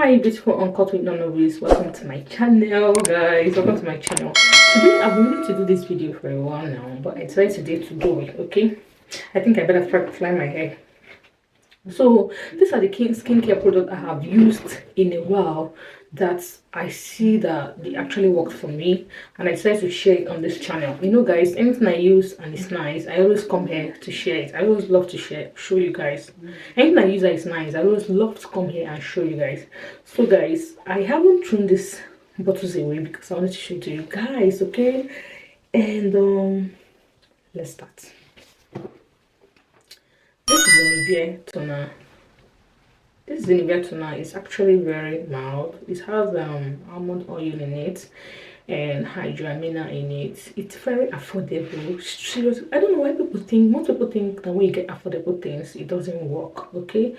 Hi beautiful uncut with nonoObis, welcome to my channel guys, welcome to my channel. Today I've been meaning to do this video for a while now, but I decided today to do it. Okay, I think I better start flying my hair. So these are the skincare products I have used in a while that I see that they actually worked for me, and I decided to share it on this channel. You know guys, anything I use and it's nice, I always come here to share it. I always love to show you guys. Anything I use that is nice, I always love to come here and show you guys. So guys, I haven't thrown these bottles away because I wanted to show it to you guys, okay? And let's start. This is the Nivea toner. This Nivea toner is actually very mild. It has almond oil in it and hydroamina in it. It's very affordable. Seriously, I don't know why most people think that when you get affordable things it doesn't work, okay?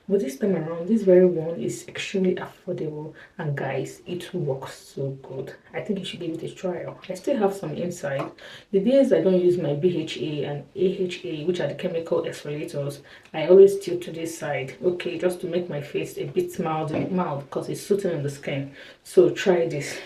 But this time around, this very one is extremely affordable, and guys, it works so good. I think you should give it a trial. I still have some inside. The days I don't use my BHA and AHA, which are the chemical exfoliators, I always tilt to this side, okay, just to make my face a bit mild because it's soothing on the skin. So try this.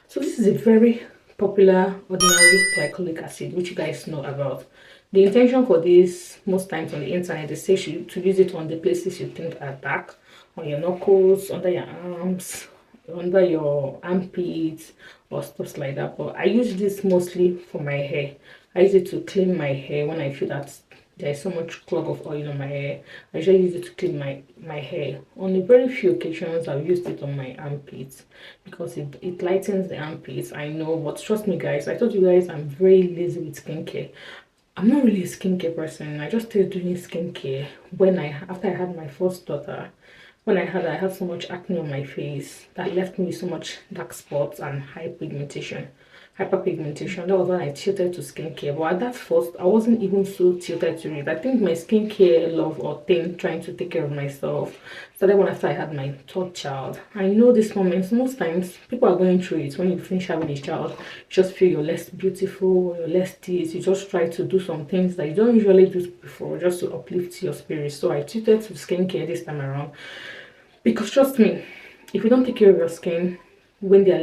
So this is a very popular ordinary glycolic acid, which you guys know about. The intention for this, most times on the internet, they say to use it on the places you think are dark, on your knuckles, under your arms, under your armpits, or stuff like that. But I use this mostly for my hair. I use it to clean my hair when I feel that there's so much clog of oil on my hair. I usually use it to clean my hair. On a very few occasions I've used it on my armpits because it lightens the armpits. I know, but trust me guys, I told you guys I'm very lazy with skincare. I'm not really a skincare person. I just started doing skincare after I had my first daughter. When I had so much acne on my face that left me with so much dark spots and hyperpigmentation. That was when I tilted to skincare. But at that first, I wasn't even so tilted to it. I think my skincare love or thing, trying to take care of myself, started when after I had my third child. I know this moment, most times people are going through it. When you finish having a child, you just feel you're less beautiful, you're less this. You just try to do some things that you don't usually do before, just to uplift your spirit. So I tilted to skincare this time around, because trust me, if you don't take care of your skin, when they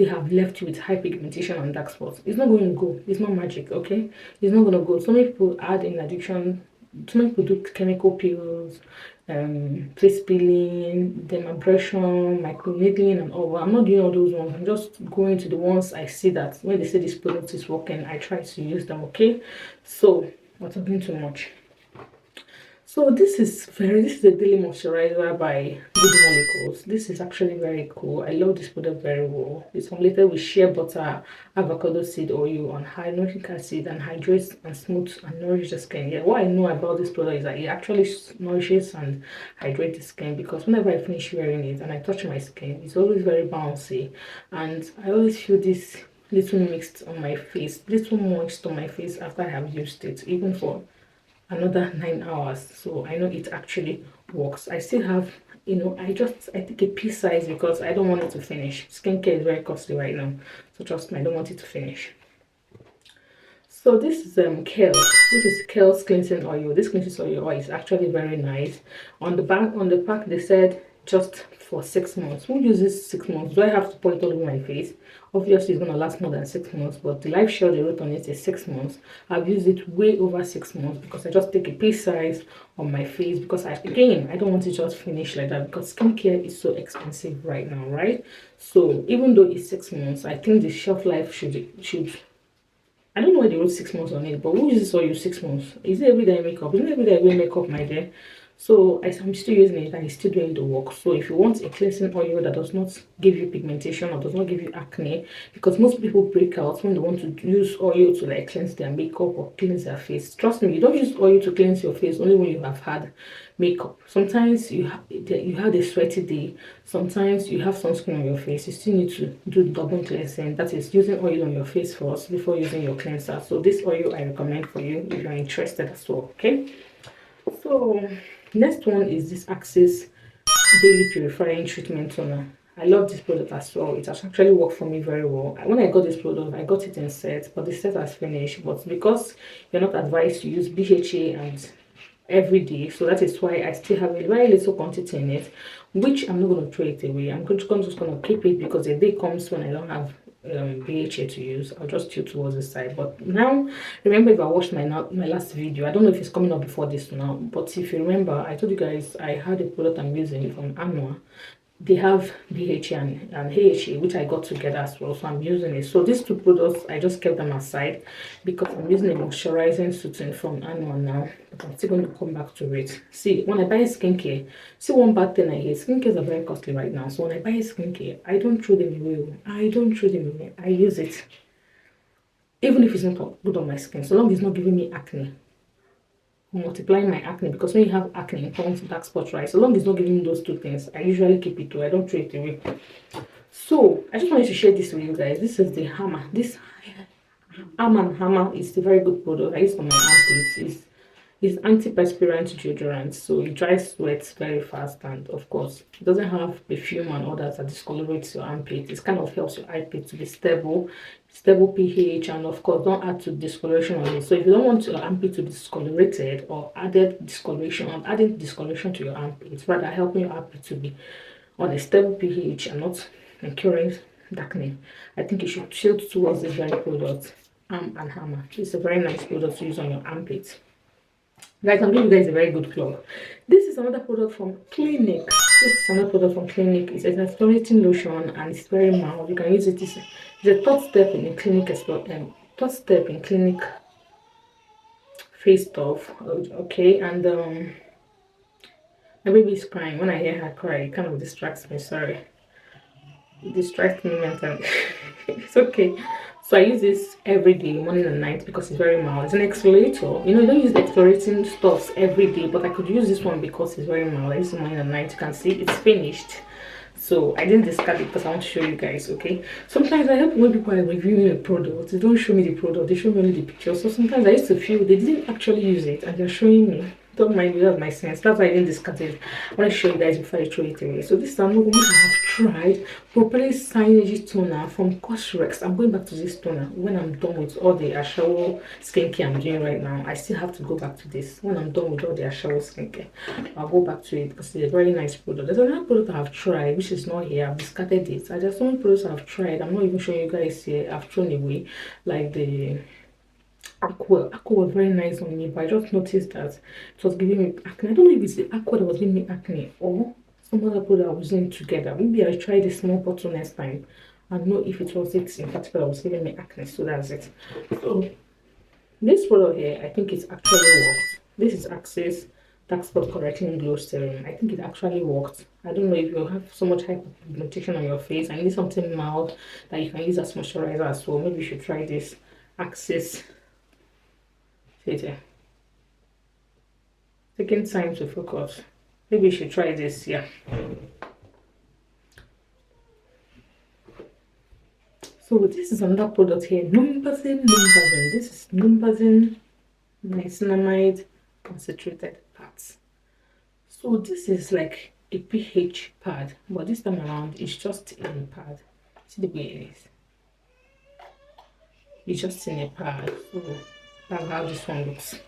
have left you with hyperpigmentation and dark spots, it's not going to go. It's not magic, okay? It's not going to go. So many people add in addiction. So many people do chemical peels, face peeling, dermabrasion, microneedling, and all. I'm not doing all those ones. I'm just going to the ones I see that when they say this product is working, I try to use them, okay? So I'm talking too much. So this is a daily moisturizer by Good Molecules. This is actually very cool. I love this product very well. It's formulated with shea butter, avocado seed oil, and hyaluronic acid, and hydrates and smooths and nourishes the skin. Yeah, what I know about this product is that it actually nourishes and hydrates the skin, because whenever I finish wearing it and I touch my skin, it's always very bouncy, and I always feel this little mixed on my face, little moist on my face after I have used it, even for another 9 hours. So I know it actually works. I still have, you know, I take a pea size because I don't want it to finish. Skincare is very costly right now, so trust me, I don't want it to finish. So this is Kale. This is Kale's cleansing oil. This cleansing oil is actually very nice. On the pack they said just for 6 months. Who uses 6 months? Do I have to pour it all over my face? Obviously it's going to last more than 6 months, but the life shell they wrote on it is 6 months. I've used it way over 6 months because I just take a piece size on my face, because I don't want to just finish like that, because skincare is so expensive right now, right? So even though it's 6 months, I think the shelf life should I don't know why they wrote 6 months on it, but who uses oil 6 months? Is it everyday makeup? Isn't it everyday I wear makeup, my dear? So I'm still using it and it's still doing the work. So if you want a cleansing oil that does not give you pigmentation or does not give you acne, because most people break out when they want to use oil to like cleanse their makeup or cleanse their face. Trust me, you don't use oil to cleanse your face only when you have had makeup. Sometimes you had a sweaty day, sometimes you have sunscreen on your face, you still need to do double cleansing. That is using oil on your face first before using your cleanser. So this oil I recommend for you if you're interested as well, okay? So next one is this Access Daily Purifying Treatment Toner. I love this product as well. It has actually worked for me very well. When I got this product, I got it in set, but the set has finished. But because you're not advised to use BHA and every day, so that is why I still have a very little quantity in it, which I'm not going to throw it away. I'm just going to keep it, because the day comes when I don't have BHA to use, I'll just tilt towards the side. But now, remember, if I watched my last video, I don't know if it's coming up before this now, but if you remember, I told you guys I had a product I'm using from Anua. They have BHA and AHA, which I got together as well, so I'm using it. So these two products, I just kept them aside because I'm using a moisturizing soothing from Anua now, but I'm still going to come back to it. See, when I buy skincare, see, one bad thing I hate, skincare are very costly right now. So when I buy skincare, I don't throw them away. I don't throw them away. I use it, even if it's not good on my skin, so long as it's not giving me acne, multiplying my acne, because when you have acne, it comes dark spots, right? So long as it's not giving me those two things, I usually keep it too. I don't throw it away. So I just wanted to share this with you guys. This is the hammer. This hammer is a very good product. I use for my armpits. It's antiperspirant deodorant, so it dries sweat very fast, and of course it doesn't have perfume and others that discolorates your armpit. It kind of helps your armpit to be stable pH, and of course don't add to discoloration on it. So if you don't want your armpit to be discolorated or adding discoloration to your armpit, it's rather helping your armpit to be on a stable pH and not incurring darkening, I think you should tilt towards this very product, Arm and Hammer. It's a very nice product to use on your armpit. Guys, I'm giving you guys a very good plug. This is another product from Clinique. It's an exfoliating lotion, and it's very mild. You can use it. It's a third step in Clinique face stuff. Okay, and my baby is crying. When I hear her cry, it kind of distracts me. Sorry, it distracts me mentally. It's okay. So I use this every day, morning and night, because it's very mild. It's an exfoliator. You know, you don't use the exfoliating stuffs every day, but I could use this one because it's very mild. I use it morning and night. You can see it's finished. So I didn't discard it because I want to show you guys, okay? Sometimes I help when people are reviewing a product. They don't show me the product, they show me only the picture. So sometimes I used to feel they didn't actually use it and they're showing me. Don't mind me, that's my sense. That's why I didn't discard it. I want to show you guys before I throw it away. So this is another one I have tried. Propolis Synergy Toner from Cosrx. I'm going back to this toner when I'm done with all the Ashawo skincare I'm doing right now. I still have to go back to this. When I'm done with all the Ashawo skincare, I'll go back to it because it's a very nice product. There's another product I've tried, which is not here. I've discarded it. There's so many products I've tried. I'm not even showing you guys here. I've thrown away, like the Aqua was very nice on me, but I just noticed that it was giving me acne. I don't know if it's the Aqua that was giving me acne or some other product I was using together. Maybe I tried a small bottle next time and know if it was it in particular that was giving me acne. So that's it. So this product here, I think it's actually worked. This is Access Dark Spot Correcting Glow Serum. I think it actually worked. I don't know if you have so much hyperpigmentation on your face. I need something mild that you can use as moisturizer as well. Maybe you should try this Access. Taking time to focus. Maybe you should try this. Yeah. So this is another product here. Numbazin. This is Numbazin niacinamide concentrated pads. So this is like a pH pad, but this time around it's just in a pad. See the way it is. It's just in a pad. So that's how this one looks.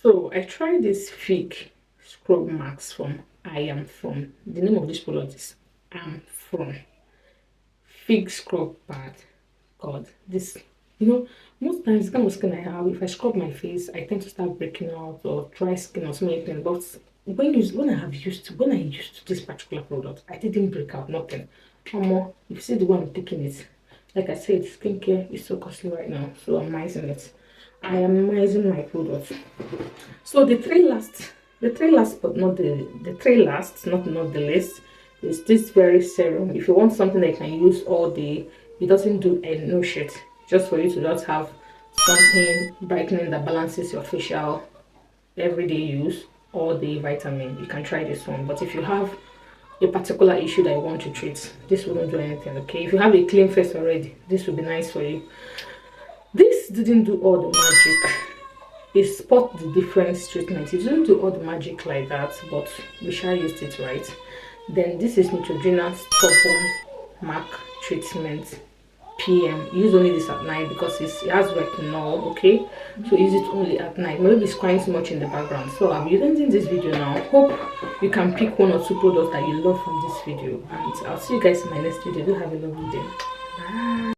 So I tried this fig scrub max from I Am From. The name of this product is Am From fig scrub pad. God, this, you know, most times the kind of skin I have, if I scrub my face, I tend to start breaking out or dry skin or something. But when I used this particular product, I didn't break out, nothing. If you see the one I'm taking it, like I said, skincare is so costly right now, so I'm missing it. I am missing my products. So the three last, but not not the least, is this very serum. If you want something that you can use all day, it doesn't do no shit. Just for you to just have something brightening that balances your facial everyday use, all day vitamin, you can try this one. But if you have a particular issue that you want to treat, this wouldn't do anything. Okay, if you have a clean face already, this would be nice for you. This didn't do all the magic. It spot the difference treatment. It didn't do all the magic like that, but we shall used it right. Then this is Neutrogena stubborn mark treatment p.m. use only this at night because it has retinol. Okay, so use it only at night. My baby is crying so much in the background, so I'll be ending this video now. Hope you can pick 1 or 2 products that you love from this video, and I'll see you guys in my next video. Do have a lovely day. Bye.